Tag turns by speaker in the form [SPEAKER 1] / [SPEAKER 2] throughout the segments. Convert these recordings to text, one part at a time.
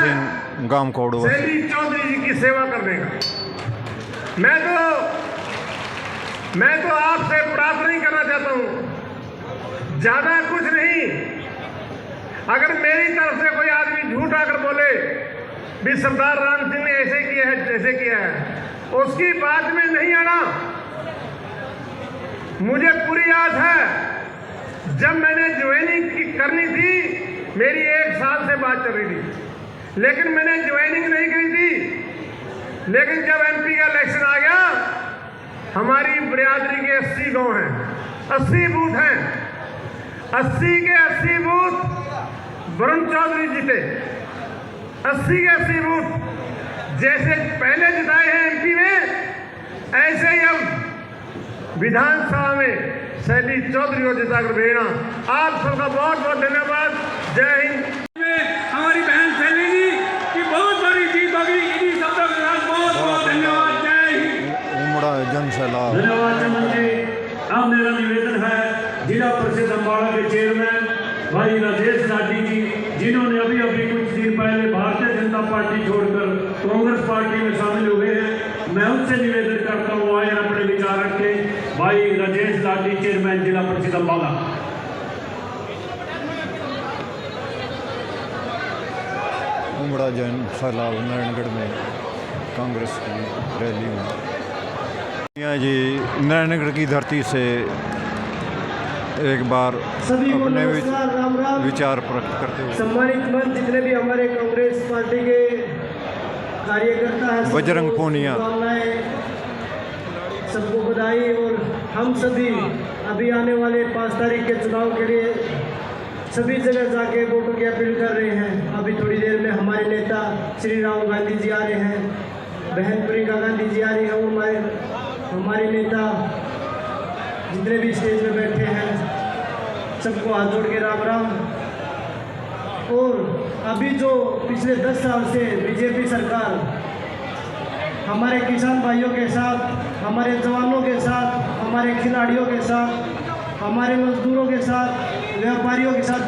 [SPEAKER 1] सिंह गामकोड़
[SPEAKER 2] शैली चौधरी जी की सेवा करने का। मैं तो आपसे प्रार्थना ही करना चाहता हूं, ज्यादा कुछ नहीं। अगर मेरी तरफ से कोई आदमी झूठ आकर बोले भी सरदार राम सिंह ने ऐसे किया है जैसे किया है, उसकी बात में नहीं आना। मुझे पूरी याद है जब मैंने ज्वाइनिंग करनी थी, मेरी 1 साल से बात चल रही थी, लेकिन मैंने ज्वाइनिंग नहीं करी थी। लेकिन जब एमपी का इलेक्शन आ गया, हमारी बिरादरी के 80 गांव हैं, 80 बूथ हैं, 80 के 80 बूथ वरुण चौधरी जीते। 80 के 80 बूथ जैसे पहले जिताए हैं एमपी में, ऐसे ही अब विधानसभा में शैली चौधरी को जिताकर भेजना। आप सबका बहुत बहुत धन्यवाद। जय हिंद।
[SPEAKER 3] हमारी बहन शैली जी की बहुत बड़ी जीत होगी। इन्हीं शब्दों के साथ बहुत बहुत धन्यवाद। जय हिंद।
[SPEAKER 1] उमड़ा जन सैलाब।
[SPEAKER 3] धन्यवाद चमन जी। अब मेरा निवेदन है जिला परिषद अम्बाड़ा के चेयरमैन भाई राजेश लाडी जी, जिन्होंने अभी अभी कुछ दिन पहले भारतीय जनता पार्टी छोड़कर कांग्रेस पार्टी में शामिल हुए हैं, मैं उनसे निवेदन करता हूँ आए अपने विचार रखें। भाई राजेश लाडी, चेयरमैन जिला परिषद अम्बाड़ा।
[SPEAKER 1] उमड़ा जन सैलाब नारायणगढ़ में कांग्रेस की रैली में जी नारायणगढ़ की धरती से एक बार अपने विचार प्रकट करते हुए
[SPEAKER 4] सम्मानित मंच, जितने भी हमारे कांग्रेस पार्टी के कार्यकर्ता हैं,
[SPEAKER 1] बजरंग पूनिया,
[SPEAKER 4] सबको बधाई। और हम सभी अभी आने वाले 5 तारीख के चुनाव के लिए सभी जगह जाके वोटों की अपील कर रहे हैं। अभी थोड़ी देर में हमारे नेता श्री राहुल गांधी जी आ रहे हैं, बहन प्रियंका गांधी जी आ रही हैं, हमारे नेता जितने भी स्टेज में बैठे हैं सबको हाथ जोड़ के राम राम। और अभी जो पिछले 10 साल से बीजेपी सरकार हमारे किसान भाइयों के साथ, हमारे जवानों के साथ, हमारे खिलाड़ियों के साथ, हमारे मजदूरों के साथ, व्यापारियों के साथ,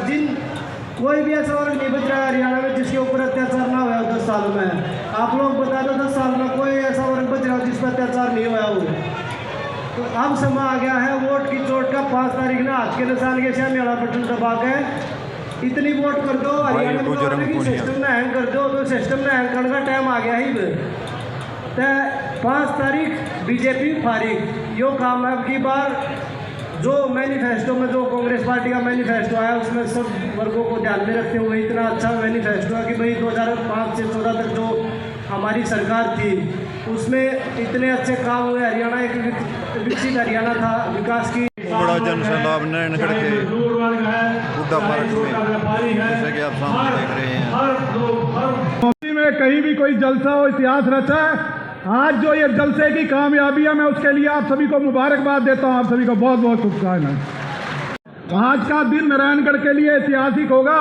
[SPEAKER 4] कोई भी ऐसा वर्ग नहीं बच रहा है हरियाणा में जिसके ऊपर अत्याचार ना हुआ 10 साल में। आप लोग बता दो 10 साल में कोई ऐसा वर्ग बच रहा हो जिस पर अत्याचार नहीं हुआ हो। तो अब समय आ गया है वोट की चोट का। 5 तारीख ना हाथ के निशान के सामने वाला बटन दबा के इतनी वोट कर दो, हरियाणा में सिस्टम में हैंग कर दो, तो सिस्टम में हैंग करने का टाइम आ गया ही। तो 5 तारीख बीजेपी फारिग, यो काम है। अब की बार जो मैनिफेस्टो में जो कांग्रेस पार्टी का मैनिफेस्टो आया, उसमें सब वर्गों को ध्यान में रखते हुए इतना अच्छा मैनिफेस्टो है कि भाई 2005 से 14 तक जो हमारी सरकार थी उसमें इतने अच्छे काम हुए। हरियाणा एक विकसित हरियाणा था, विकास की।
[SPEAKER 1] बड़ा जन सैलाब नारायणगढ़ के बुड्ढा पार्क में, जैसे कि आप सामने देख रहे हैं,
[SPEAKER 2] में कहीं भी कोई जलसा हो, इतिहास रचा है। आज जो ये जलसे की कामयाबी है, मैं उसके लिए आप सभी को मुबारकबाद देता हूं। आप सभी को बहुत बहुत शुभकामनाएं। आज का दिन नारायणगढ़ के लिए ऐतिहासिक होगा।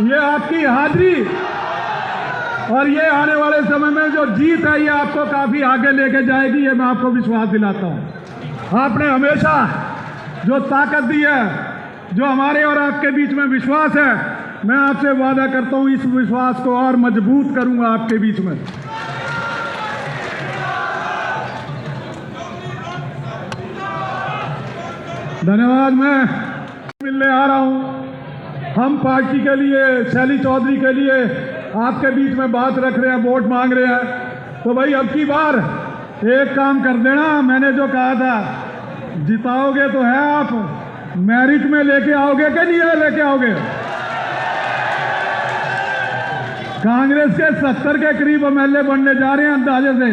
[SPEAKER 2] ये आपकी हाजिरी और ये आने वाले समय में जो जीत है, ये आपको काफी आगे लेके जाएगी, ये मैं आपको विश्वास दिलाता हूं। आपने हमेशा जो ताकत दी है, जो हमारे और आपके बीच में विश्वास है, मैं आपसे वादा करता हूं इस विश्वास को और मजबूत करूंगा आपके बीच में। धन्यवाद। मैं मिलने आ रहा हूं। हम पार्टी के लिए, शैली चौधरी के लिए आपके बीच में बात रख रहे हैं, वोट मांग रहे हैं। तो भाई अब की बार एक काम कर देना, मैंने जो कहा था, जिताओगे तो है आप, मेरिट में लेके आओगे कि नहीं लेके आओगे? कांग्रेस के 70 के करीब एमएलए बनने जा रहे हैं अंदाजे से,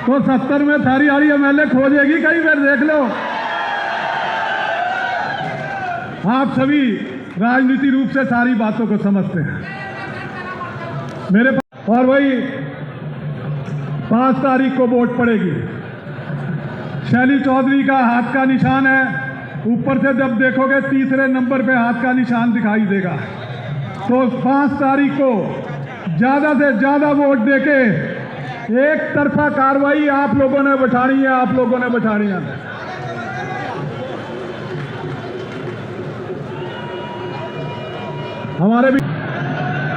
[SPEAKER 2] तो 70 में थारी हारी एमएलए खोजेगी कहीं बार, देख लो। आप सभी राजनीति रूप से सारी बातों को समझते हैं मेरे पास। और वही 5 तारीख को वोट पड़ेगी। शैली चौधरी का हाथ का निशान है, ऊपर से जब देखोगे 3रे नंबर पे हाथ का निशान दिखाई देगा। तो 5 तारीख को ज़्यादा से ज़्यादा वोट देके एक तरफा कार्रवाई आप लोगों ने बैठानी है, आप लोगों ने बैठानी है। हमारे भी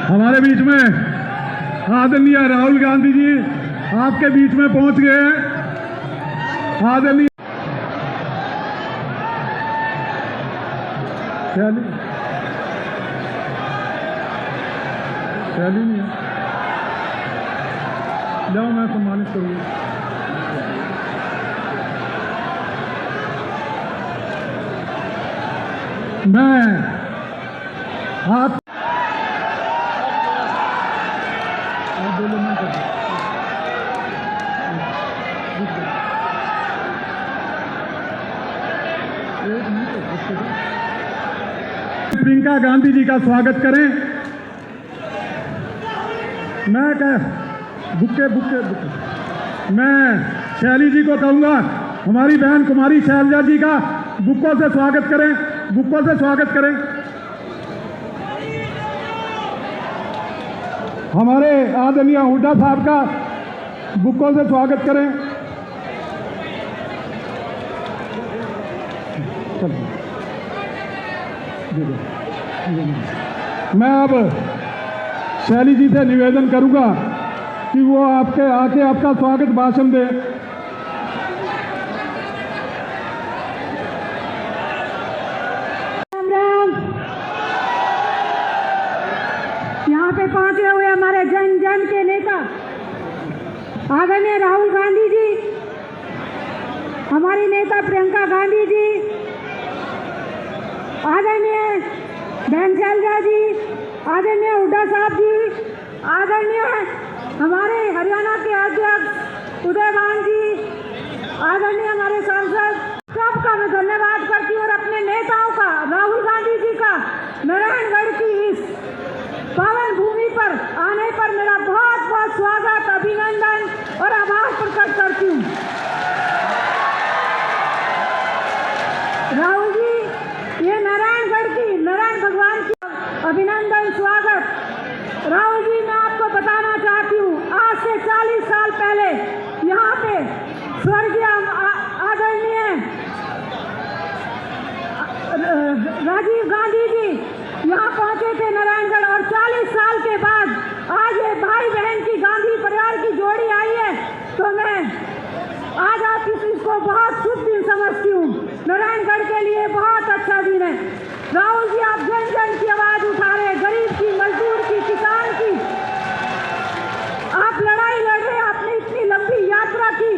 [SPEAKER 5] हमारे बीच में आदरणीय राहुल गांधी जी आपके बीच में पहुंच गए हैं। आदरणीय नहीं है, जाओ मैं सम्मानित करूँगा। मैं आप बोलो मैं कर प्रियंका गांधी जी का स्वागत करें। मैं मैं शैली जी को कहूंगा हमारी बहन कुमारी शैलजा जी का बुक्कों से स्वागत करें, बुक्कों से स्वागत करें। हमारे आदरणीय हुड्डा साहब का बुक्कों से स्वागत करें। मैं अब शैली जी से निवेदन करूंगा कि वो आके आपका स्वागत भाषण दे।
[SPEAKER 6] यहाँ पे पहुंचे हुए हमारे जन जन के नेता आदरणीय राहुल गांधी जी, हमारी नेता प्रियंका गांधी जी, आदरणीय बहन शैलजा जी, आदरणीय हुड्डा साहब जी, आदरणीय हमारे हरियाणा के अध्यक्ष उदयभान जी, आदरणीय हमारे सांसद, सबका मैं धन्यवाद करती हूँ और अपने नेताओं का, राहुल गांधी जी का नारायणगढ़ की इस पावन भूमि पर आने पर मेरा बहुत बहुत स्वागत, अभिनंदन और आभार प्रकट करती हूँ। राहुल जी, ये नारायणगढ़ की, नारायण भगवान की अभिनंदन स्वागत। राहुल जी, मैं आपको बताना चाहती हूँ, आज से 40 साल पहले यहाँ पे स्वर्गीय आदरणीय राजीव गांधी जी यहाँ पहुँचे थे नारायणगढ़, और 40 साल के बाद आज ये भाई बहन की गांधी परिवार की जोड़ी आई है, तो मैं आज आप इसको बहुत शुभ दिन समझती हूँ। नारायणगढ़ के लिए बहुत अच्छा दिन है। राहुल जी, आप जन जन की आवाज उठा रहे, गरीब की, मजदूर की, किसान की, आप लड़ाई लड़ रहे, आपने इतनी लंबी यात्रा की।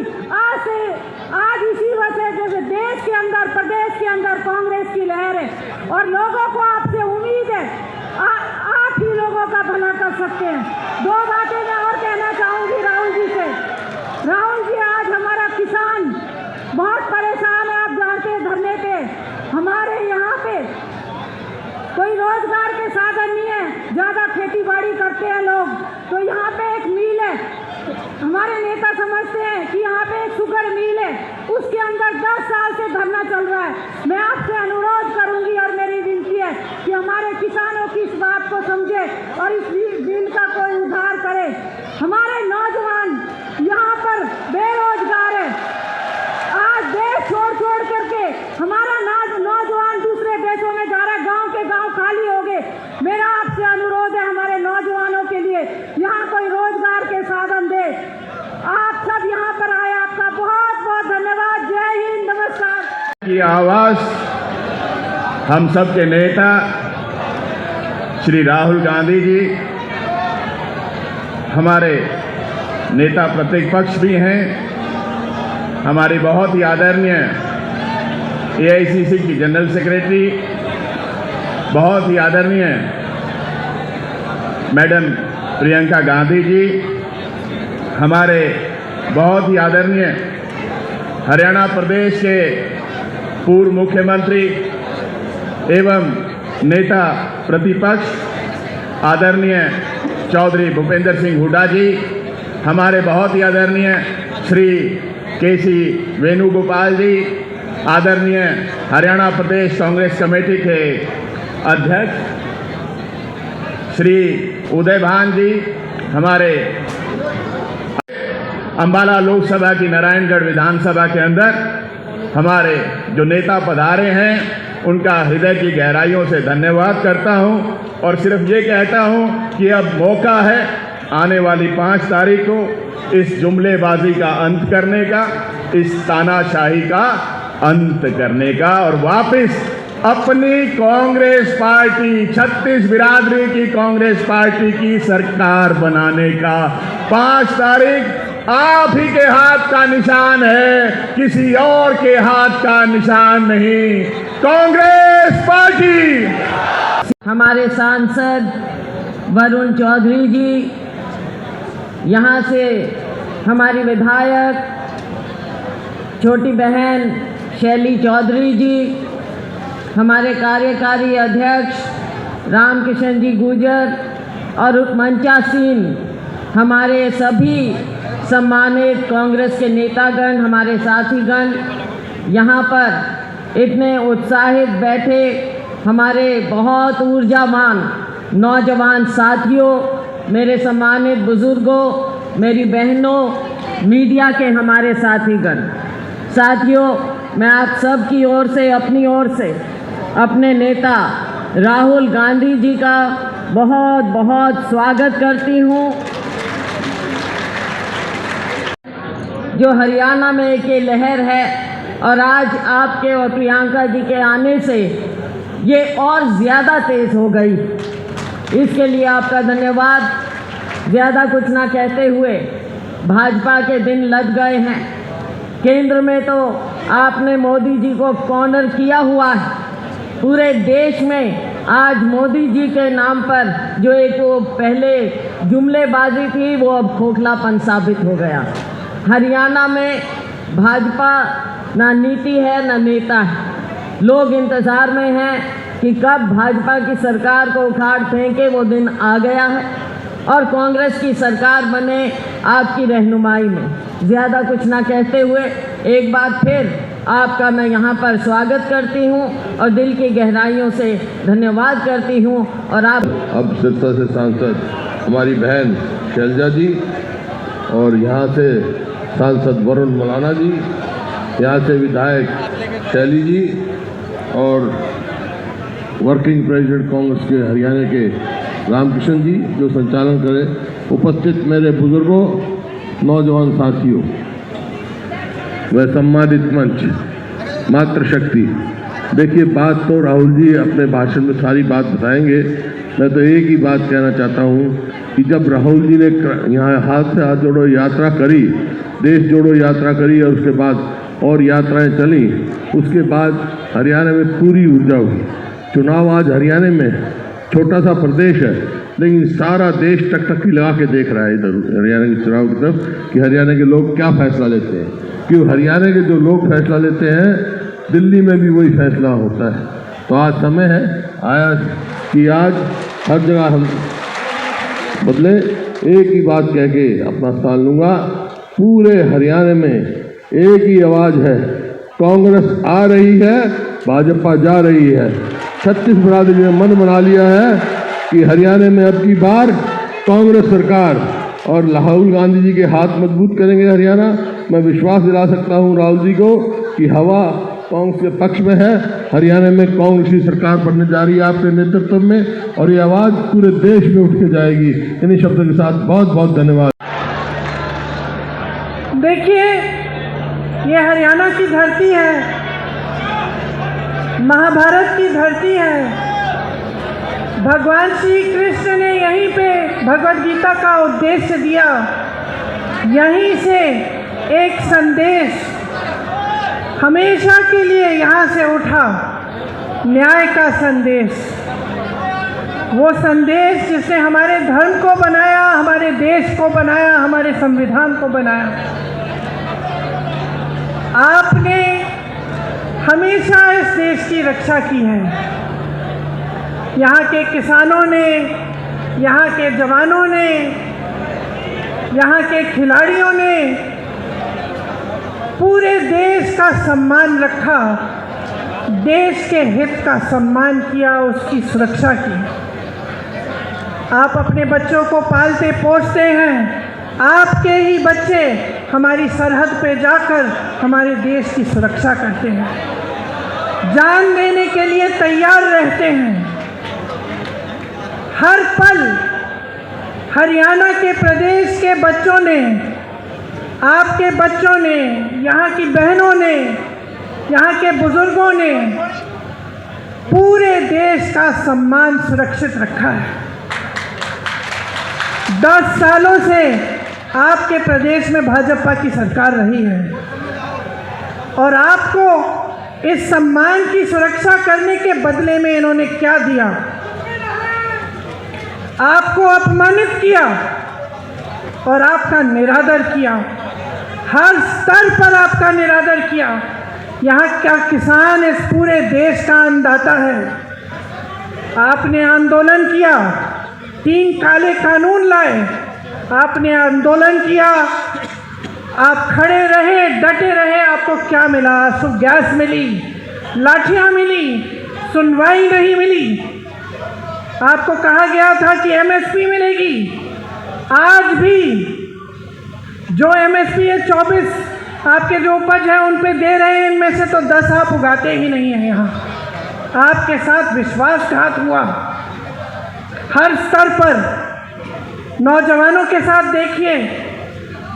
[SPEAKER 6] आज इसी वजह से देश के अंदर, प्रदेश के अंदर कांग्रेस की लहर है और लोगों को आपसे उम्मीद है, आप ही लोगों का भला कर सकते हैं। 2 बातें मैं और कहना चाहूंगी राहुल जी से। राहुल जी, आज हमारा किसान बहुत परेशान है, आप जानते हैं, धरने पे। हमारे यहाँ पे कोई रोजगार के साधन नहीं है, ज्यादा खेती बाड़ी करते हैं लोग, तो यहाँ पे एक मिल है, हमारे नेता समझते हैं कि यहाँ पे एक शुगर मिल है, उसके अंदर 10 साल से धरना चल रहा है। मैं आपसे अनुरोध करूंगी और मेरी विनती है कि हमारे किसानों की इस बात को समझे और इस बिल का कोई उद्धार करे। हमारे नौजवान यहाँ पर बेरोजगार है, आज देश छोड़ करके हमारा नौजवान दूसरे देशों में जा रहा है, गांव के गांव खाली हो गए। मेरा आपसे अनुरोध है हमारे नौजवानों के लिए यहाँ कोई रोजगार के साधन दे। आप सब यहाँ पर आए, आपका बहुत बहुत धन्यवाद। जय हिंद, नमस्कार।
[SPEAKER 7] की आवाज हम सब के नेता श्री राहुल गांधी जी, हमारे नेता प्रतिपक्ष भी हैं, हमारी बहुत ही आदरणीय AICC की जनरल सेक्रेटरी, बहुत ही आदरणीय मैडम प्रियंका गांधी जी, हमारे बहुत ही आदरणीय हरियाणा प्रदेश के पूर्व मुख्यमंत्री एवं नेता प्रतिपक्ष आदरणीय चौधरी भूपेंद्र सिंह हुड्डा जी, हमारे बहुत ही आदरणीय श्री KC वेणुगोपाल जी, आदरणीय हरियाणा प्रदेश कांग्रेस कमेटी के अध्यक्ष श्री उदयभान जी, हमारे अंबाला लोकसभा की नारायणगढ़ विधानसभा के अंदर हमारे जो नेता पधारे हैं उनका हृदय की गहराइयों से धन्यवाद करता हूं और सिर्फ ये कहता हूं कि अब मौका है आने वाली 5 तारीख को इस जुमलेबाजी का अंत करने का, इस तानाशाही का अंत करने का और वापस अपनी कांग्रेस पार्टी 36 बिरादरी की कांग्रेस पार्टी की सरकार बनाने का। 5 तारीख आप ही के हाथ का निशान है, किसी और के हाथ का निशान नहीं। कांग्रेस पार्टी।
[SPEAKER 6] हमारे सांसद वरुण चौधरी जी, यहाँ से हमारी विधायक छोटी बहन शैली चौधरी जी, हमारे कार्यकारी अध्यक्ष रामकिशन जी गुर्जर और उपमंचासीन हमारे सभी सम्मानित कांग्रेस के नेतागण, हमारे साथीगण, यहाँ पर इतने उत्साहित बैठे हमारे बहुत ऊर्जावान नौजवान साथियों, मेरे सम्मानित बुजुर्गों, मेरी बहनों, मीडिया के हमारे साथियों, मैं आप सब की ओर से, अपनी ओर से, अपने नेता राहुल गांधी जी का बहुत बहुत स्वागत करती हूँ, जो हरियाणा में एक ये लहर है और आज आपके और प्रियंका जी के आने से ये और ज़्यादा तेज़ हो गई। इसके लिए आपका धन्यवाद। ज़्यादा कुछ ना कहते हुए, भाजपा के दिन लग गए हैं। केंद्र में तो आपने मोदी जी को कॉर्नर किया हुआ है। पूरे देश में आज मोदी जी के नाम पर जो एक वो पहले जुमलेबाजी थी वो अब खोखलापन साबित हो गया। हरियाणा में भाजपा ना नीति है ना नेता है। लोग इंतज़ार में हैं कि कब भाजपा की सरकार को उखाड़ फेंके, वो दिन आ गया है और कांग्रेस की सरकार बने आपकी रहनुमाई में। ज़्यादा कुछ ना कहते हुए एक बार फिर आपका मैं यहाँ पर स्वागत करती हूँ और दिल की गहराइयों से धन्यवाद करती हूँ। और आप
[SPEAKER 8] अब सिरसा से सांसद हमारी बहन शैलजा जी और यहाँ से सांसद वरुण मौलाना जी, यहाँ से विधायक शैली जी और वर्किंग प्रेसिडेंट कांग्रेस के हरियाणा के रामकिशन जी जो संचालन करें, उपस्थित मेरे बुजुर्गों, नौजवान साथियों, वह सम्मानित मंच, मातृशक्ति। देखिए, बात तो राहुल जी अपने भाषण में सारी बात बताएंगे। मैं तो एक ही बात कहना चाहता हूँ कि जब राहुल जी ने यहाँ हाथ से हाथ जोड़ो यात्रा करी, देश जोड़ो यात्रा करी और उसके बाद और यात्राएं चली, उसके बाद हरियाणा में पूरी ऊर्जा हुई। चुनाव आज हरियाणा में छोटा सा प्रदेश है, लेकिन सारा देश टकटकी लगा के देख रहा है इधर हरियाणा के चुनाव की तरफ कि हरियाणा के लोग क्या फैसला लेते हैं। क्यों हरियाणा के जो लोग फैसला लेते हैं, दिल्ली में भी वही फैसला होता है। तो आज समय है आया कि आज हर जगह हम बदले। एक ही बात कह के अपना स्थान लूँगा, पूरे हरियाणा में एक ही आवाज़ है, कांग्रेस आ रही है, भाजपा जा रही है। 36 बिरादरी ने मन बना लिया है कि हरियाणा में अब की बार कांग्रेस सरकार और राहुल गांधी जी के हाथ मजबूत करेंगे हरियाणा। मैं विश्वास दिला सकता हूं राहुल जी को कि हवा कांग्रेस के पक्ष में है। हरियाणा में कांग्रेस की सरकार बनने जा रही है आपके नेतृत्व में और ये आवाज़ पूरे देश में उठ के जाएगी। इन्हीं शब्दों के साथ बहुत बहुत धन्यवाद।
[SPEAKER 9] देखिए, ये हरियाणा की धरती है, महाभारत की धरती है। भगवान श्री कृष्ण ने यहीं पे भगवद गीता का उद्देश्य दिया। यहीं से एक संदेश हमेशा के लिए यहाँ से उठा, न्याय का संदेश। वो संदेश जिसने हमारे धर्म को बनाया, हमारे देश को बनाया, हमारे संविधान को बनाया। आपने हमेशा इस देश की रक्षा की है। यहाँ के किसानों ने, यहाँ के जवानों ने, यहाँ के खिलाड़ियों ने पूरे देश का सम्मान रखा, देश के हित का सम्मान किया, उसकी सुरक्षा की। आप अपने बच्चों को पालते पोसते हैं, आपके ही बच्चे हमारी सरहद पे जाकर हमारे देश की सुरक्षा करते हैं। जान देने के लिए तैयार रहते हैं। हर पल हरियाणा के प्रदेश के बच्चों ने, आपके बच्चों ने, यहाँ की बहनों ने, यहाँ के बुजुर्गों ने पूरे देश का सम्मान सुरक्षित रखा है। 10 सालों से आपके प्रदेश में भाजपा की सरकार रही है और आपको इस सम्मान की सुरक्षा करने के बदले में इन्होंने क्या दिया? आपको अपमानित किया और आपका निरादर किया। हर स्तर पर आपका निरादर किया। यहाँ का किसान इस पूरे देश का अन्नदाता है। आपने आंदोलन किया, 3 काले कानून लाए, आपने आंदोलन किया, आप खड़े रहे, डटे रहे। आपको क्या मिला? आंसू गैस मिली, लाठियाँ मिली, सुनवाई नहीं मिली। आपको कहा गया था कि एमएसपी मिलेगी। आज भी जो एमएसपी है 24 आपके जो उपज है उन पे दे रहे हैं, इनमें से तो 10 आप उगाते ही नहीं हैं। यहाँ आपके साथ विश्वासघात हुआ। हर स्तर पर नौजवानों के साथ देखिए,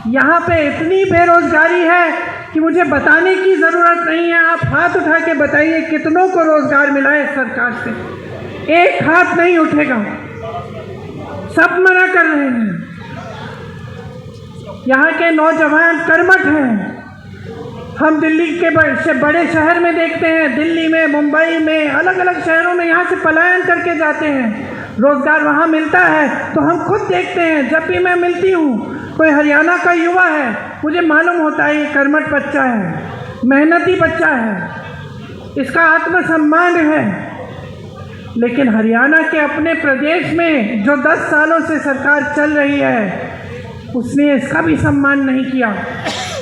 [SPEAKER 9] यहाँ पे इतनी बेरोजगारी है कि मुझे बताने की ज़रूरत नहीं है। आप हाथ उठा के बताइए कितनों को रोजगार मिला है इस सरकार से। एक हाथ नहीं उठेगा, सब मना कर रहे हैं। यहाँ के नौजवान कर्मठ हैं। हम दिल्ली के बड़े शहर में देखते हैं, दिल्ली में, मुंबई में, अलग अलग शहरों में यहाँ से पलायन करके जाते हैं। रोज़गार वहाँ मिलता है तो हम खुद देखते हैं। जब भी मैं मिलती हूँ कोई हरियाणा का युवा है, मुझे मालूम होता है ये कर्मठ बच्चा है, मेहनती बच्चा है, इसका आत्मसम्मान है। लेकिन हरियाणा के अपने प्रदेश में जो 10 सालों से सरकार चल रही है, उसने इसका भी सम्मान नहीं किया।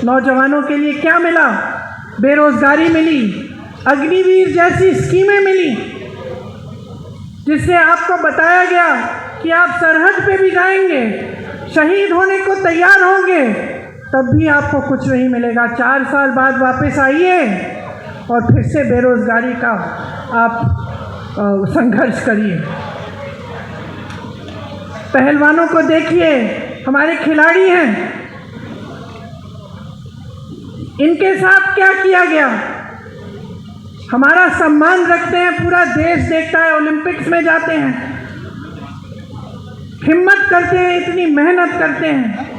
[SPEAKER 9] नौजवानों के लिए क्या मिला? बेरोजगारी मिली, अग्निवीर जैसी स्कीमें मिली, जिससे आपको बताया गया कि आप सरहद पे भी जाएंगे, शहीद होने को तैयार होंगे, तब भी आपको कुछ नहीं मिलेगा। 4 साल बाद वापस आइए और फिर से बेरोजगारी का आप संघर्ष करिए। पहलवानों को देखिए, हमारे खिलाड़ी हैं, इनके साथ क्या किया गया? हमारा सम्मान रखते हैं, पूरा देश देखता है, ओलंपिक्स में जाते हैं, हिम्मत करते हैं, इतनी मेहनत करते हैं।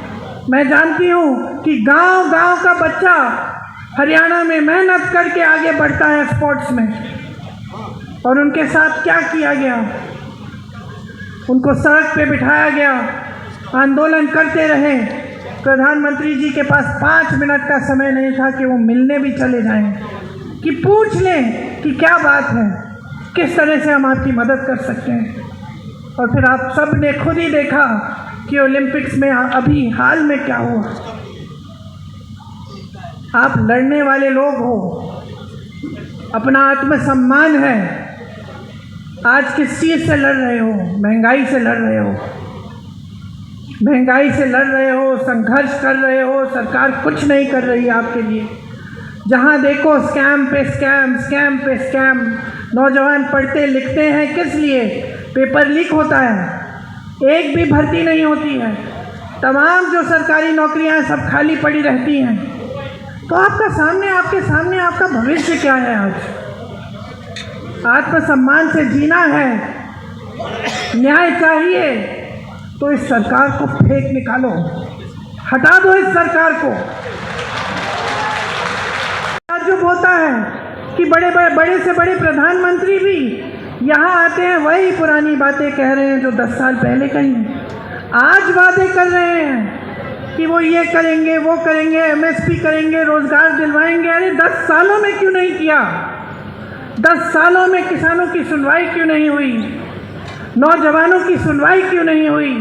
[SPEAKER 9] मैं जानती हूँ कि गांव-गांव का बच्चा हरियाणा में मेहनत करके आगे बढ़ता है स्पोर्ट्स में। और उनके साथ क्या किया गया? उनको सड़क पे बिठाया गया, आंदोलन करते रहे। प्रधानमंत्री जी के पास 5 मिनट का समय नहीं था कि वो मिलने भी चले जाएं, कि पूछ लें कि क्या बात है, किस तरह से हम आपकी मदद कर सकते हैं। और फिर आप सब ने खुद ही देखा कि ओलंपिक्स में अभी हाल में क्या हुआ। आप लड़ने वाले लोग हो, अपना आत्मसम्मान है। आज किस चीज़ से लड़ रहे हो? महंगाई से लड़ रहे हो, महंगाई से लड़ रहे हो, संघर्ष कर रहे हो। सरकार कुछ नहीं कर रही आपके लिए। जहाँ देखो स्कैम पे स्कैम, स्कैम पे स्कैम। नौजवान पढ़ते लिखते हैं किस लिए? पेपर लीक होता है, एक भी भर्ती नहीं होती है, तमाम जो सरकारी नौकरियां सब खाली पड़ी रहती हैं। तो आपके सामने आपका भविष्य क्या है? आज आत्मसम्मान से जीना है, न्याय चाहिए, तो इस सरकार को फेंक निकालो, हटा दो इस सरकार को। ताज्जुब होता है कि बड़े से बड़े प्रधानमंत्री भी यहाँ आते हैं, वही पुरानी बातें कह रहे हैं जो 10 साल पहले कही। आज वादे कर रहे हैं कि वो ये करेंगे, वो करेंगे, एमएसपी करेंगे, रोजगार दिलवाएंगे। अरे 10 सालों में क्यों नहीं किया? 10 सालों में किसानों की सुनवाई क्यों नहीं हुई? नौजवानों की सुनवाई क्यों नहीं हुई?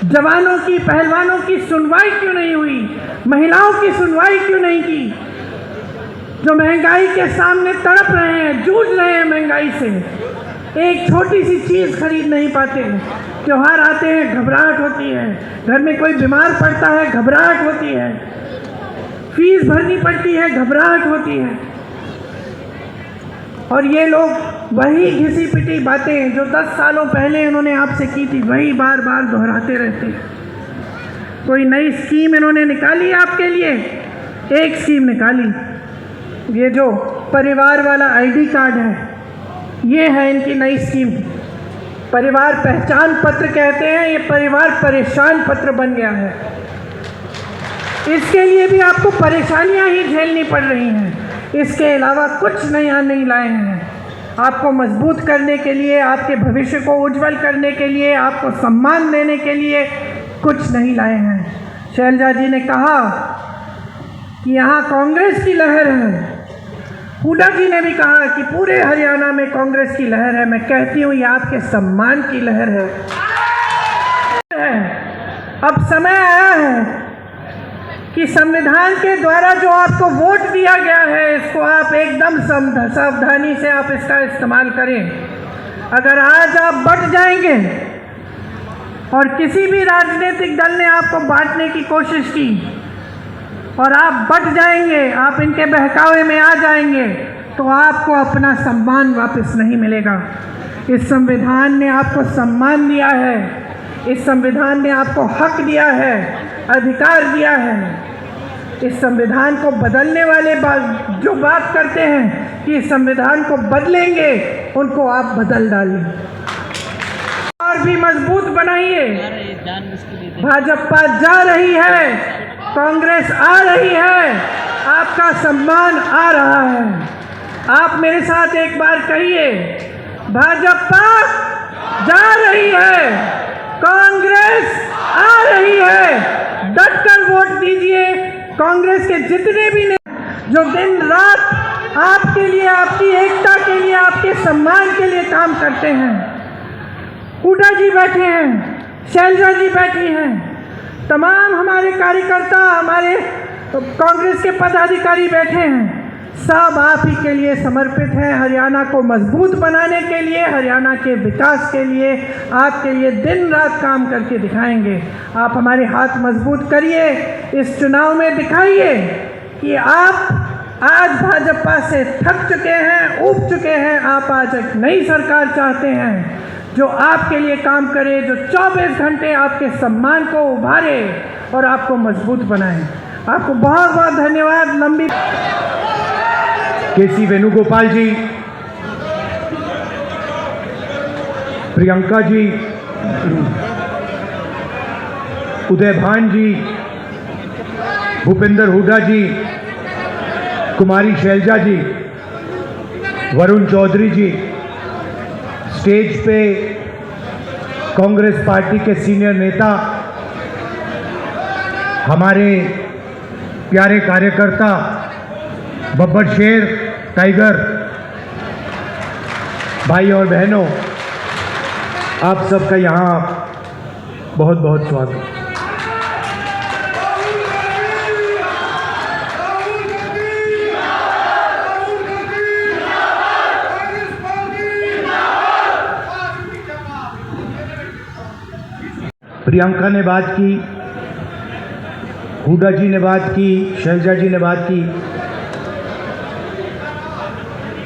[SPEAKER 9] जवानों की, पहलवानों की सुनवाई क्यों नहीं हुई? महिलाओं की सुनवाई क्यों नहीं की? जो महंगाई के सामने तड़प रहे हैं, जूझ रहे हैं महंगाई से, एक छोटी सी चीज़ खरीद नहीं पाते। त्योहार आते हैं, घबराहट होती है, घर में कोई बीमार पड़ता है, घबराहट होती है, फीस भरनी पड़ती है, घबराहट होती है। और ये लोग वही घिसी पिटी बातें जो 10 सालों पहले इन्होंने आपसे की थी वही बार बार दोहराते रहते हैं। कोई नई स्कीम इन्होंने निकाली आपके लिए? एक स्कीम निकाली, ये जो परिवार वाला आईडी कार्ड है, ये है इनकी नई स्कीम। परिवार पहचान पत्र कहते हैं, ये परिवार परेशान पत्र बन गया है। इसके लिए भी आपको परेशानियां ही झेलनी पड़ रही हैं। इसके अलावा कुछ नया नहीं लाए हैं। आपको मजबूत करने के लिए, आपके भविष्य को उज्जवल करने के लिए, आपको सम्मान देने के लिए कुछ नहीं लाए हैं। शैलजा जी ने कहा कि यहाँ कांग्रेस की लहर है। हुड्डा जी ने भी कहा कि पूरे हरियाणा में कांग्रेस की लहर है। मैं कहती हूँ ये आपके सम्मान की लहर है। अब समय आया है कि संविधान के द्वारा जो आपको वोट दिया गया है, इसको आप एकदम सावधानी से आप इसका इस्तेमाल करें। अगर आज आप बट जाएंगे और किसी भी राजनीतिक दल ने आपको बांटने की कोशिश की और आप बट जाएंगे, आप इनके बहकावे में आ जाएंगे, तो आपको अपना सम्मान वापस नहीं मिलेगा। इस संविधान ने आपको सम्मान दिया है, इस संविधान ने आपको हक दिया है, अधिकार दिया है। इस संविधान को बदलने वाले जो बात करते हैं कि इस संविधान को बदलेंगे, उनको आप बदल डालें और भी मजबूत बनाइए। भाजपा जा रही है, कांग्रेस आ रही है, आपका सम्मान आ रहा है। आप मेरे साथ एक बार कहिए, भाजपा जा रही है, कांग्रेस आ रही है। डटकर वोट दीजिए। कांग्रेस के जितने भी जो दिन रात आपके लिए, आपकी एकता के लिए, आपके सम्मान के लिए काम करते हैं। हुड्डा जी बैठे हैं, शैलजा जी बैठी हैं, तमाम हमारे कार्यकर्ता, हमारे कांग्रेस के पदाधिकारी बैठे हैं, सब आप ही के लिए समर्पित हैं। हरियाणा को मजबूत बनाने के लिए, हरियाणा के विकास के लिए, आपके लिए दिन रात काम करके दिखाएंगे। आप हमारे हाथ मजबूत करिए। इस चुनाव में दिखाइए कि आप आज भाजपा से थक चुके हैं, ऊब चुके हैं। आप आज एक नई सरकार चाहते हैं जो आपके लिए काम करे, जो 24 घंटे आपके सम्मान को उभारे और आपको मजबूत बनाए। आपको बहुत बहुत धन्यवाद। लंबी
[SPEAKER 10] केसी वेणुगोपाल जी, प्रियंका जी, उदय भान जी, भूपेंद्र हुड्डा जी, कुमारी शैलजा जी, वरुण चौधरी जी, स्टेज पे कांग्रेस पार्टी के सीनियर नेता, हमारे प्यारे कार्यकर्ता, बब्बर शेर, टाइगर, भाई और बहनों, आप सबका यहाँ बहुत बहुत स्वागत। प्रियंका ने बात की, हुड्डा जी ने बात की, शैलजा जी ने बात की,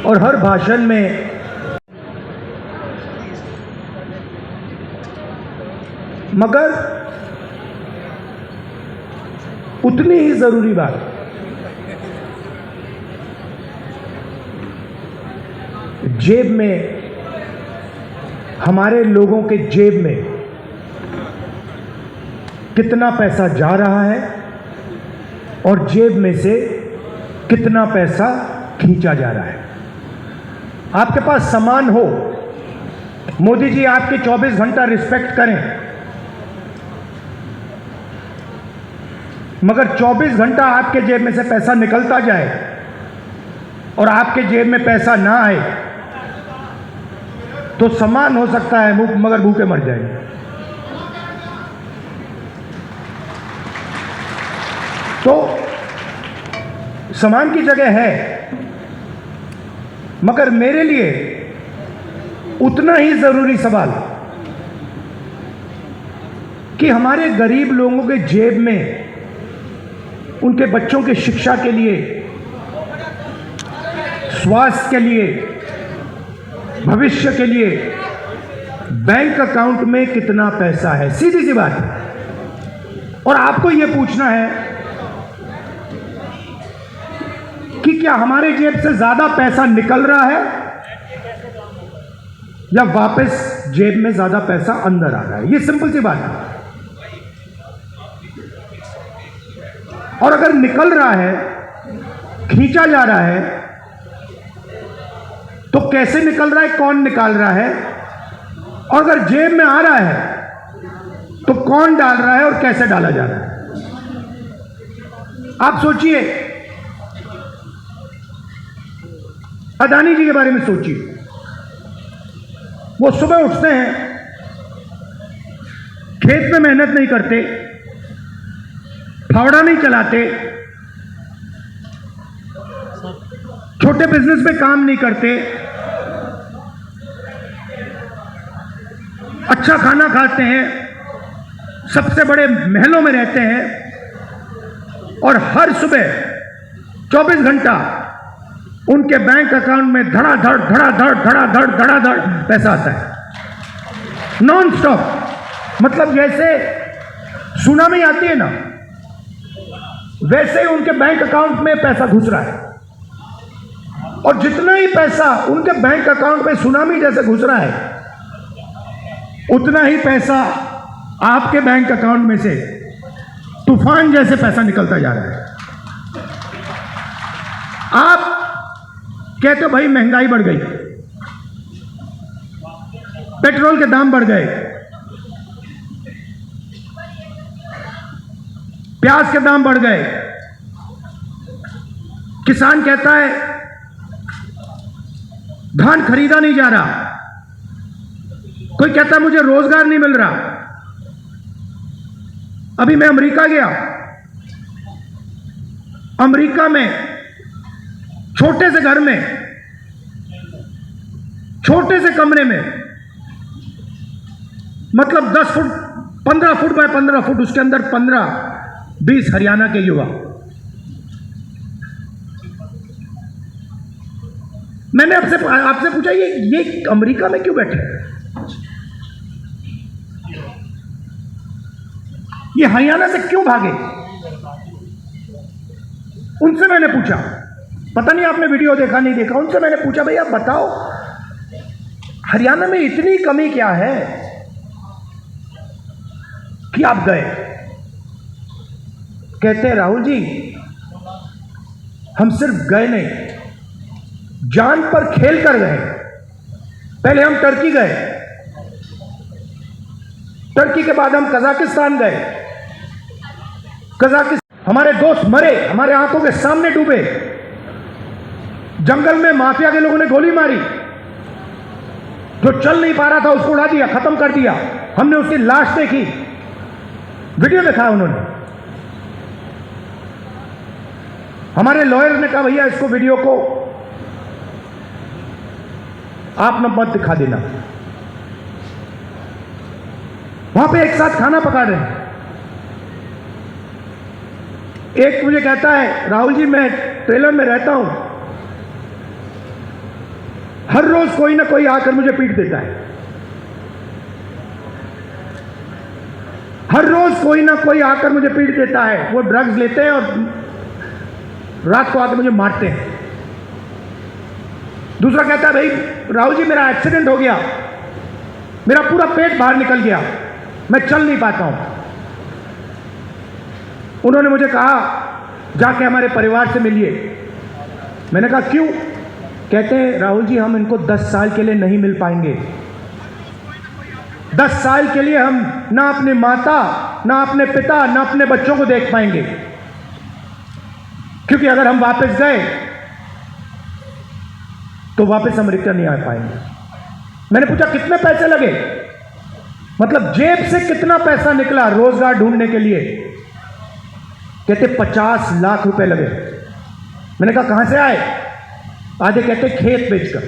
[SPEAKER 10] और हर भाषण में मगर उतनी ही जरूरी बात, जेब में, हमारे लोगों के जेब में कितना पैसा जा रहा है और जेब में से कितना पैसा खींचा जा रहा है। आपके पास सामान हो, मोदी जी आपके 24 घंटा रिस्पेक्ट करें, मगर 24 घंटा आपके जेब में से पैसा निकलता जाए और आपके जेब में पैसा ना आए तो सामान हो सकता है मगर भूखे मर जाएंगे। तो सामान की जगह है, मगर मेरे लिए उतना ही जरूरी सवाल कि हमारे गरीब लोगों के जेब में उनके बच्चों की शिक्षा के लिए, स्वास्थ्य के लिए, भविष्य के लिए बैंक अकाउंट में कितना पैसा है, सीधी सी बात है। और आपको यह पूछना है कि क्या हमारे जेब से ज्यादा पैसा निकल रहा है या वापस जेब में ज्यादा पैसा अंदर आ रहा है। यह सिंपल सी बात है। और अगर निकल रहा है, खींचा जा रहा है, तो कैसे निकल रहा है, कौन निकाल रहा है, और अगर जेब में आ रहा है तो कौन डाल रहा है और कैसे डाला जा रहा है। आप सोचिए, अदानी जी के बारे में सोचिए। वो सुबह उठते हैं, खेत में मेहनत नहीं करते, फावड़ा नहीं चलाते, छोटे बिजनेस में काम नहीं करते, अच्छा खाना खाते हैं, सबसे बड़े महलों में रहते हैं, और हर सुबह 24 घंटा उनके बैंक अकाउंट में धड़ाधड़ धड़ाधड़ धड़ाधड़ धड़ाधड़ पैसा आता है, नॉन स्टॉप। मतलब जैसे सुनामी आती है ना, वैसे ही उनके बैंक अकाउंट में पैसा घुस रहा है। और जितना ही पैसा उनके बैंक अकाउंट में सुनामी जैसे घुस रहा है, उतना ही पैसा आपके बैंक अकाउंट में से तूफान जैसे पैसा निकलता जा रहा है। आप कहते हो भाई महंगाई बढ़ गई, पेट्रोल के दाम बढ़ गए, प्याज के दाम बढ़ गए। किसान कहता है धान खरीदा नहीं जा रहा, कोई कहता है मुझे रोजगार नहीं मिल रहा। अभी मैं अमेरिका गया, अमेरिका में छोटे से घर में, छोटे से कमरे में, मतलब 10 फुट 15 फुट बाय 15 फुट, उसके अंदर 15-20 हरियाणा के युवा। मैंने आपसे पूछा ये अमेरिका में क्यों बैठे, ये हरियाणा से क्यों भागे। उनसे मैंने पूछा, पता नहीं आपने वीडियो देखा नहीं देखा, उनसे मैंने पूछा भाई आप बताओ हरियाणा में इतनी कमी क्या है कि आप गए। कहते हैं राहुल जी हम सिर्फ गए नहीं, जान पर खेल कर गए। पहले हम टर्की गए, टर्की के बाद हम कजाकिस्तान गए, कजाकिस्तान हमारे दोस्त मरे, हमारे आंखों के सामने डूबे, जंगल में माफिया के लोगों ने गोली मारी, जो चल नहीं पा रहा था उसको उड़ा दिया, खत्म कर दिया। हमने उसकी लाश देखी, वीडियो देखा उन्होंने। हमारे लॉयर ने कहा भैया इसको वीडियो को आप न मत दिखा देना। वहां पे एक साथ खाना पका रहे हैं। एक मुझे कहता है राहुल जी मैं ट्रेलर में रहता हूं, हर रोज कोई ना कोई आकर मुझे पीट देता है, हर रोज कोई ना कोई आकर मुझे पीट देता है। वो ड्रग्स लेते हैं और रात को आकर मुझे मारते हैं। दूसरा कहता है भाई राहुल जी मेरा एक्सीडेंट हो गया, मेरा पूरा पेट बाहर निकल गया, मैं चल नहीं पाता हूं। उन्होंने मुझे कहा जाके हमारे परिवार से मिलिए। मैंने कहा क्यों? कहते हैं राहुल जी हम इनको 10 साल के लिए नहीं मिल पाएंगे, 10 साल के लिए हम ना अपनी माता, ना अपने पिता, ना अपने बच्चों को देख पाएंगे, क्योंकि अगर हम वापस गए तो वापस अमेरिका नहीं आ पाएंगे। मैंने पूछा कितने पैसे लगे, मतलब जेब से कितना पैसा निकला रोजगार ढूंढने के लिए? कहते 50 लाख रुपए लगे। मैंने कहा कहां से आए? आधे कहते खेत बेचकर,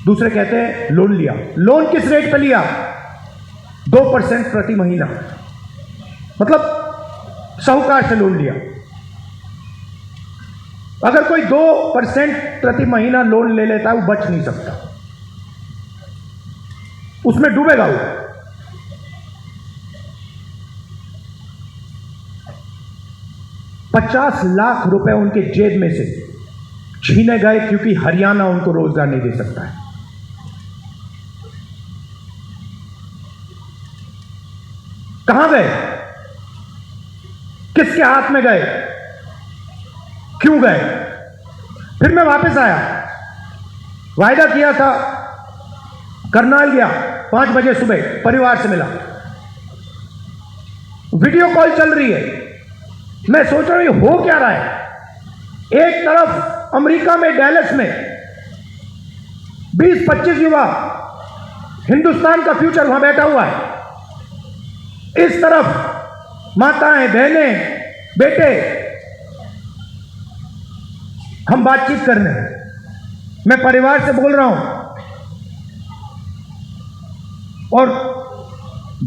[SPEAKER 10] दूसरे कहते हैं लोन लिया। लोन किस रेट पे लिया? 2% प्रति महीना, मतलब साहूकार से लोन लिया। अगर कोई 2% प्रति महीना लोन ले लेता है वो बच नहीं सकता, उसमें डूबेगा वो। ₹50 लाख उनके जेब में से छीने गए क्योंकि हरियाणा उनको रोजगार नहीं दे सकता है। कहां गए, किसके हाथ में गए, क्यों गए? फिर मैं वापस आया, वायदा किया था, करनाल गया, 5 बजे सुबह परिवार से मिला, वीडियो कॉल चल रही है। मैं सोच रहा हूं हो क्या रहा है। एक तरफ अमेरिका में डैलस में 20-25 युवा, हिंदुस्तान का फ्यूचर वहां बैठा हुआ है, इस तरफ माताएं, बहनें, बेटे, हम बातचीत करने, मैं परिवार से बोल रहा हूं और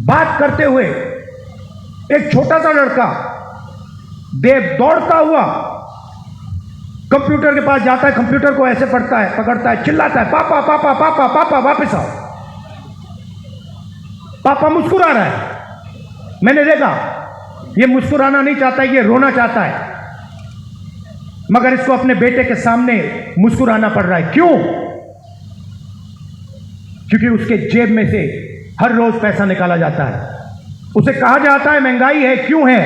[SPEAKER 10] बात करते हुए एक छोटा सा लड़का देव दौड़ता हुआ कंप्यूटर के पास जाता है, कंप्यूटर को ऐसे पढ़ता है, पकड़ता है, चिल्लाता है, पापा पापा पापा पापा वापस आओ। पापा मुस्कुरा रहा है, मैंने देखा ये मुस्कुराना नहीं चाहता, ये रोना चाहता है, मगर इसको अपने बेटे के सामने मुस्कुराना पड़ रहा है। क्यों? क्योंकि उसके जेब में से हर रोज पैसा निकाला जाता है। उसे कहा जाता है महंगाई है। क्यों है?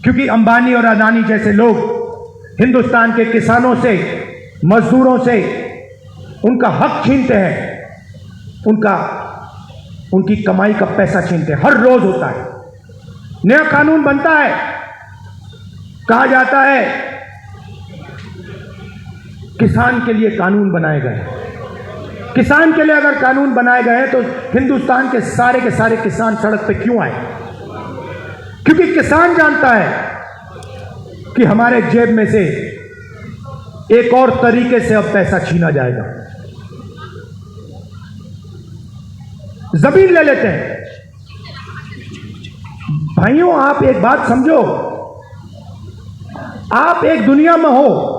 [SPEAKER 10] क्योंकि अंबानी और अदानी जैसे लोग हिंदुस्तान के किसानों से, मजदूरों से उनका हक छीनते हैं, उनकी कमाई का पैसा छीनते हैं। हर रोज होता है, नया कानून बनता है, कहा जाता है किसान के लिए कानून बनाए गए। किसान के लिए अगर कानून बनाए गए तो हिंदुस्तान के सारे किसान सड़क पे क्यों आए? क्योंकि किसान जानता है कि हमारे जेब में से एक और तरीके से अब पैसा छीना जाएगा। जमीन ले लेते हैं। भाइयों, आप एक बात समझो, आप एक दुनिया में हो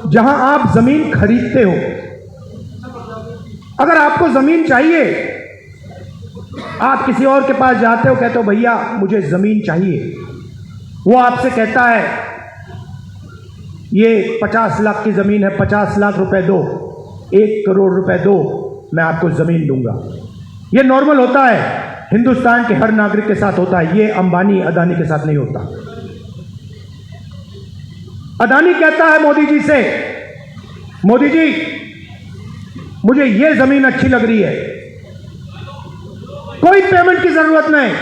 [SPEAKER 10] जहां आप जमीन खरीदते हो। अगर आपको जमीन चाहिए, आप किसी और के पास जाते हो, कहते हो भैया मुझे जमीन चाहिए, वो आपसे कहता है ये 50 लाख की जमीन है, 50 लाख रुपए दो, 1 करोड़ रुपए दो, मैं आपको जमीन दूंगा। ये नॉर्मल होता है, हिंदुस्तान के हर नागरिक के साथ होता है, ये अंबानी अदानी के साथ नहीं होता। अदानी कहता है मोदी जी से, मोदी जी मुझे ये जमीन अच्छी लग रही है, कोई पेमेंट की जरूरत नहीं,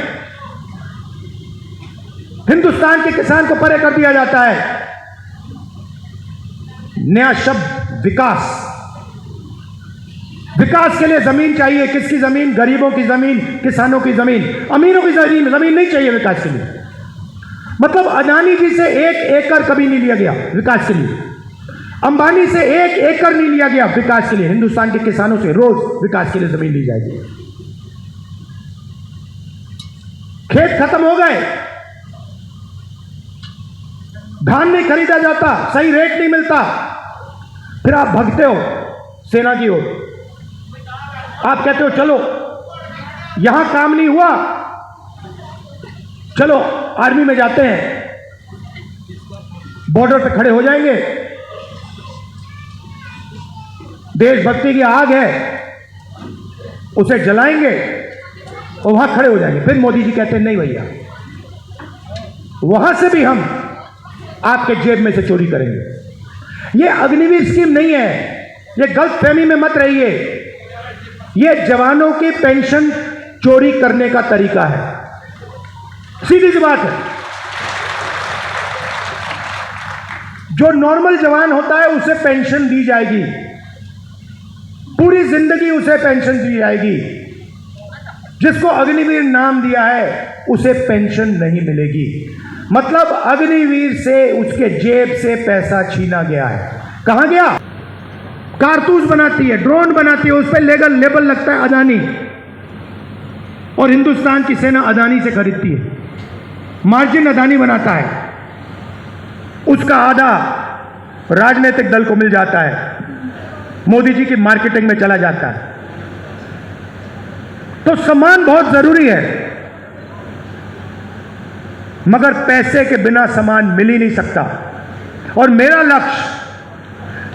[SPEAKER 10] हिंदुस्तान के किसान को परे कर दिया जाता है। नया शब्द विकास। विकास के लिए जमीन चाहिए। किसकी जमीन? गरीबों की जमीन, किसानों की जमीन, अमीरों की जमीन नहीं चाहिए विकास के लिए। मतलब अदानी जी से 1 एकड़ कभी नहीं लिया गया विकास के लिए, अंबानी से 1 एकड़ नहीं लिया गया विकास के लिए। हिंदुस्तान के किसानों से रोज विकास के लिए जमीन ली जाएगी। खेत खत्म हो गए, धान नहीं खरीदा जाता, सही रेट नहीं मिलता, फिर आप भगते हो सेना की ओर। आप कहते हो चलो यहां काम नहीं हुआ, चलो आर्मी में जाते हैं, बॉर्डर पे खड़े हो जाएंगे, देशभक्ति की आग है उसे जलाएंगे और वहां खड़े हो जाएंगे। फिर मोदी जी कहते हैं नहीं भैया, वहां से भी हम आपके जेब में से चोरी करेंगे। ये अग्निवीर स्कीम नहीं है, ये गलतफहमी में मत रहिए, ये जवानों की पेंशन चोरी करने का तरीका है। सीधी सी बात है। जो नॉर्मल जवान होता है उसे पेंशन दी जाएगी, पूरी जिंदगी उसे पेंशन दी जाएगी। जिसको अग्निवीर नाम दिया है उसे पेंशन नहीं मिलेगी। मतलब अग्निवीर से उसके जेब से पैसा छीना गया है। कहां गया? कारतूस बनाती है, ड्रोन बनाती है, उस पर लीगल लेबल लगता है अदानी, और हिंदुस्तान की सेना अदानी से खरीदती है, मार्जिन अदानी बनाता है, उसका आधा राजनीतिक दल को मिल जाता है, मोदी जी की मार्केटिंग में चला जाता है। तो सम्मान बहुत जरूरी है, मगर पैसे के बिना सम्मान मिल ही नहीं सकता। और मेरा लक्ष्य,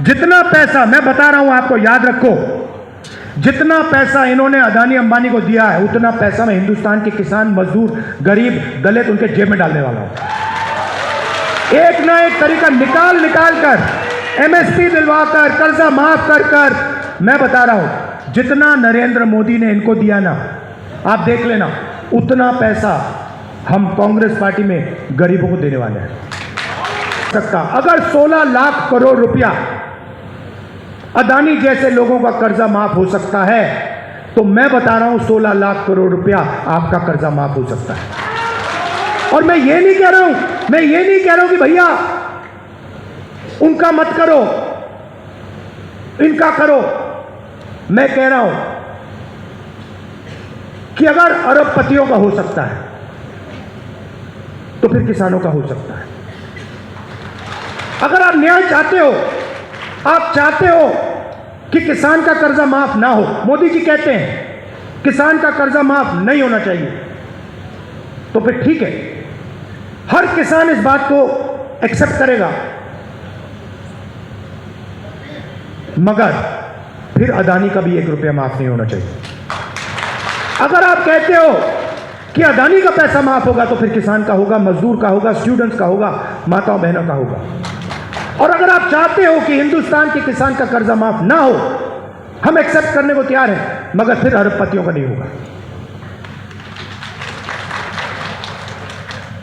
[SPEAKER 10] जितना पैसा मैं बता रहा हूं आपको, याद रखो, जितना पैसा इन्होंने अदानी अंबानी को दिया है, उतना पैसा मैं हिंदुस्तान के किसान, मजदूर, गरीब, दलित उनके जेब में डालने वाला हूं। एक ना एक तरीका निकाल कर, एमएसपी दिलवाकर, कर्जा माफ कर मैं बता रहा हूं, जितना नरेंद्र मोदी ने इनको दिया ना, आप देख लेना, उतना पैसा हम कांग्रेस पार्टी में गरीबों को देने वाले हैं। सकता अगर 16 लाख करोड़ रुपया अदानी जैसे लोगों का कर्जा माफ हो सकता है, तो मैं बता रहा हूं 16 लाख करोड़ रुपया आपका कर्जा माफ हो सकता है। और मैं ये नहीं कह रहा हूं कि भैया उनका मत करो, इनका करो। मैं कह रहा हूं कि अगर अरबपतियों का हो सकता है, तो फिर किसानों का हो सकता है। अगर आप न्याय चाहते हो, आप चाहते हो कि किसान का कर्जा माफ ना हो, मोदी जी कहते हैं किसान का कर्जा माफ नहीं होना चाहिए, तो फिर ठीक है, हर किसान इस बात को एक्सेप्ट करेगा, मगर फिर अदानी का भी 1 रुपया माफ नहीं होना चाहिए। अगर आप कहते हो कि अदानी का पैसा माफ होगा, तो फिर किसान का होगा, मजदूर का होगा, स्टूडेंट्स का होगा, माताओं बहनों का होगा। और अगर आप चाहते हो कि हिंदुस्तान के किसान का कर्जा माफ ना हो, हम एक्सेप्ट करने को तैयार हैं, मगर फिर अरबपतियों का नहीं होगा।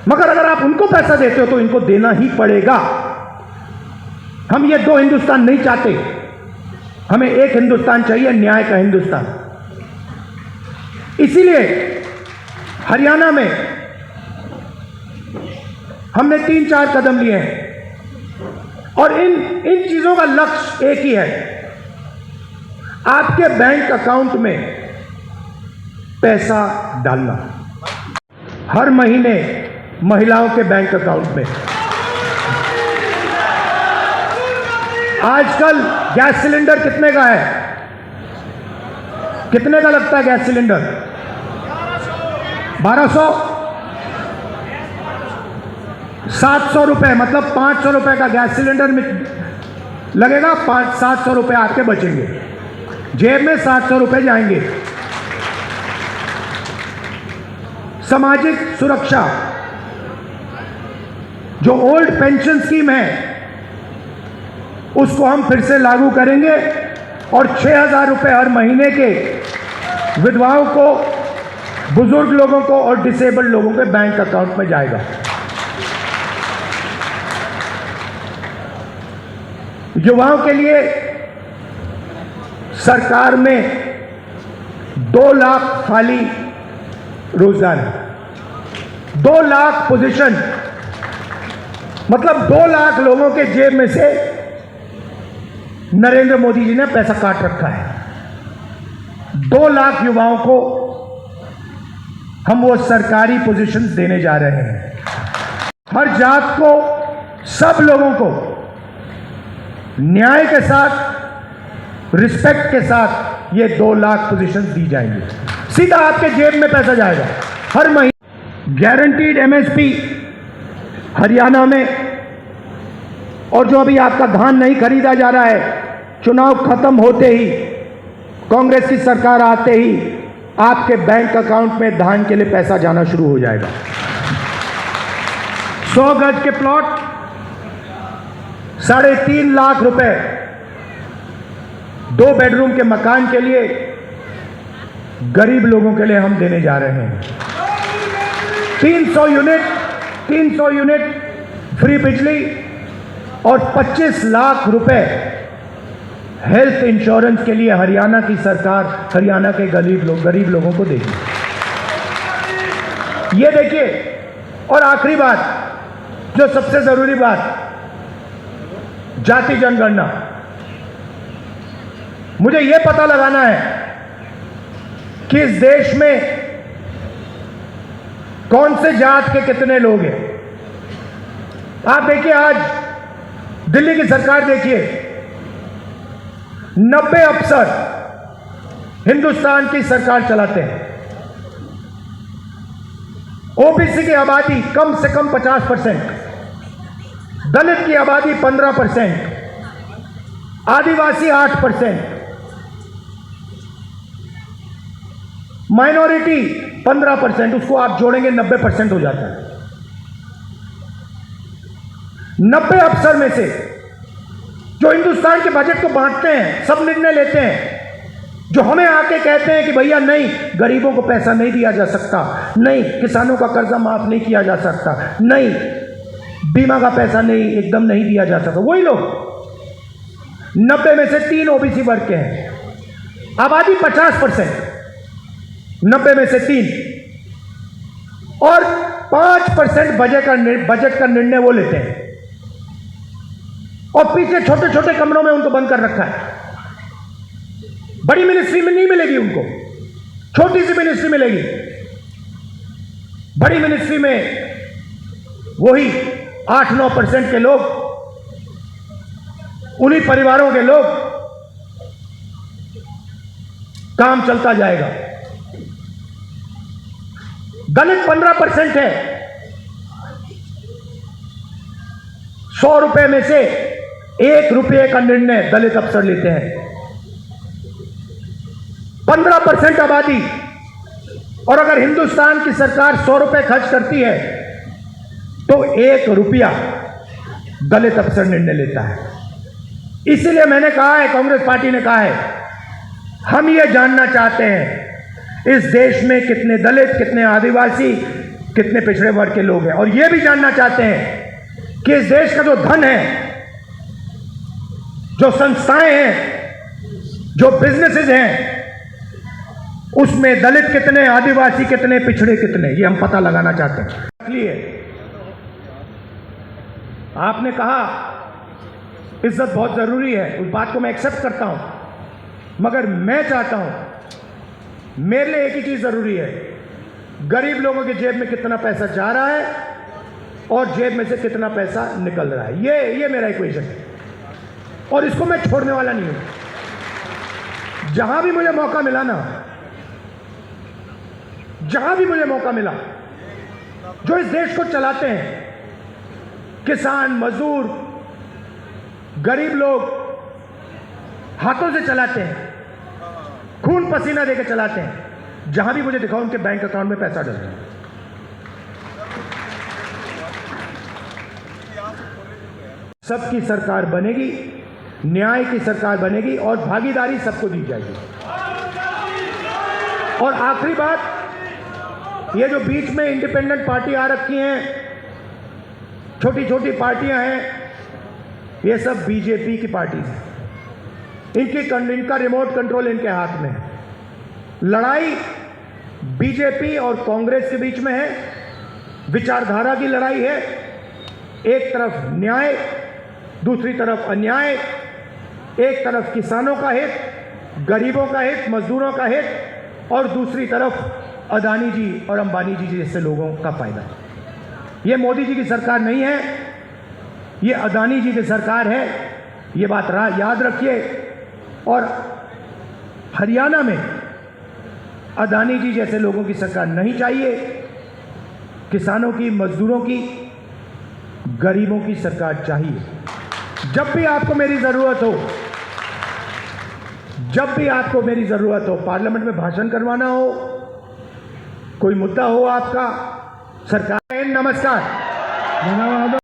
[SPEAKER 10] मगर अगर आप उनको पैसा देते हो, तो इनको देना ही पड़ेगा। हम ये 2 हिंदुस्तान नहीं चाहते, हमें एक हिंदुस्तान चाहिए, न्याय का हिंदुस्तान। इसीलिए हरियाणा में हमने 3-4 कदम लिए हैं, और इन चीजों का लक्ष्य एक ही है, आपके बैंक अकाउंट में पैसा डालना। हर महीने महिलाओं के बैंक अकाउंट में। आजकल गैस सिलेंडर कितने का है? कितने का लगता है गैस सिलेंडर? 1200, 700 रुपए, मतलब 500 रुपए का गैस सिलेंडर में लगेगा, 700 रुपए आपके बचेंगे, जेब में 700 रुपए जाएंगे। सामाजिक सुरक्षा, जो ओल्ड पेंशन स्कीम है, उसको हम फिर से लागू करेंगे, और 6,000 रुपए हर महीने के विधवाओं को, बुजुर्ग लोगों को और डिसेबल्ड लोगों के बैंक अकाउंट में जाएगा। युवाओं के लिए सरकार में 2 लाख खाली रोजगार है, 2 लाख पोजीशन, मतलब 2 लाख लोगों के जेब में से नरेंद्र मोदी जी ने पैसा काट रखा है। 2 लाख युवाओं को हम वो सरकारी पोजीशंस देने जा रहे हैं। हर जात को, सब लोगों को न्याय के साथ, रिस्पेक्ट के साथ ये 2 लाख पोजीशंस दी जाएंगी। सीधा आपके जेब में पैसा जाएगा हर महीने। गारंटीड एमएसपी हरियाणा में, और जो अभी आपका धान नहीं खरीदा जा रहा है, चुनाव खत्म होते ही, कांग्रेस की सरकार आते ही आपके बैंक अकाउंट में धान के लिए पैसा जाना शुरू हो जाएगा। 100 गज के प्लॉट 3.5 लाख रुपए, 2 बेडरूम के मकान के लिए गरीब लोगों के लिए हम देने जा रहे हैं। 300 यूनिट फ्री बिजली और 25 लाख रुपए हेल्थ इंश्योरेंस के लिए हरियाणा की सरकार हरियाणा के गरीब लोगों को देगी। ये देखिए, और आखिरी बात, जो सबसे जरूरी बात, जाति जनगणना। मुझे यह पता लगाना है कि इस देश में कौन से जात के कितने लोग हैं। आप देखिए, आज दिल्ली की सरकार देखिए, 90 अफसर हिंदुस्तान की सरकार चलाते हैं। ओबीसी की आबादी कम से कम 50%, दलित की आबादी 15%, आदिवासी 8%, माइनॉरिटी 15%, उसको आप जोड़ेंगे 90% हो जाता है। 90 अफसर में से जो हिंदुस्तान के बजट को बांटते हैं, सब निर्णय लेते हैं, जो हमें आके कहते हैं कि भैया नहीं, गरीबों को पैसा नहीं दिया जा सकता, नहीं किसानों का कर्जा माफ नहीं किया जा सकता, नहीं बीमा का पैसा नहीं एकदम नहीं दिया जा सकता, वही लोग 90 में से 3 ओबीसी वर्ग के हैं, आबादी 50%, 90 में से 3 और 5% बजट का निर्णय वो लेते हैं और पीछे छोटे छोटे कमरों में उनको बंद कर रखा है। बड़ी मिनिस्ट्री में नहीं मिलेगी उनको, छोटी सी मिनिस्ट्री मिलेगी। बड़ी मिनिस्ट्री में वही 8-9% के लोग, उन्हीं परिवारों के लोग, काम चलता जाएगा। दलित 15% है, 100 रुपए में से 1 रुपये का निर्णय दलित अफसर लेते हैं। 15% आबादी, और अगर हिंदुस्तान की सरकार 100 रुपए खर्च करती है तो 1 रुपया दलित अफसर निर्णय लेता है। इसीलिए मैंने कहा है, कांग्रेस पार्टी ने कहा है, हम ये जानना चाहते हैं इस देश में कितने दलित, कितने आदिवासी, कितने पिछड़े वर्ग के लोग हैं, और ये भी जानना चाहते हैं कि इस देश का जो धन है, जो संस्थाएं हैं, जो बिजनेसेस हैं, उसमें दलित कितने, आदिवासी कितने, पिछड़े कितने, ये हम पता लगाना चाहते हैं। इसलिए आपने कहा इज्जत बहुत जरूरी है, उस बात को मैं एक्सेप्ट करता हूं, मगर मैं चाहता हूं, मेरे लिए एक ही चीज जरूरी है, गरीब लोगों की जेब में कितना पैसा जा रहा है और जेब में से कितना पैसा निकल रहा है। ये मेरा इक्वेशन है और इसको मैं छोड़ने वाला नहीं हूं। जहां भी मुझे मौका मिला ना, जहां भी मुझे मौका मिला, जो इस देश को चलाते हैं, किसान, मजदूर, गरीब लोग हाथों से चलाते हैं, खून पसीना देकर चलाते हैं, जहां भी मुझे दिखाओ उनके बैंक अकाउंट में पैसा डल रहा है। सबकी सरकार बनेगी, न्याय की सरकार बनेगी और भागीदारी सबको दी जाएगी। और आखिरी बात, ये जो बीच में इंडिपेंडेंट पार्टी आ रखी हैं, छोटी छोटी पार्टियां हैं, ये सब बीजेपी की पार्टी है। इनका रिमोट कंट्रोल इनके हाथ में है। लड़ाई बीजेपी और कांग्रेस के बीच में है, विचारधारा की लड़ाई है। एक तरफ न्याय, दूसरी तरफ अन्याय, एक तरफ किसानों का हित, गरीबों का हित, मजदूरों का हित, और दूसरी तरफ अदानी जी और अंबानी जी जैसे लोगों का फायदा। ये मोदी जी की सरकार नहीं है, ये अदानी जी की सरकार है, ये बात याद रखिए। और हरियाणा में अदानी जी जैसे लोगों की सरकार नहीं चाहिए, किसानों की, मजदूरों की, गरीबों की सरकार चाहिए। जब भी आपको मेरी जरूरत हो, जब भी आपको मेरी जरूरत हो, पार्लियामेंट में भाषण करवाना हो, कोई मुद्दा हो आपका, सरकार। नमस्कार।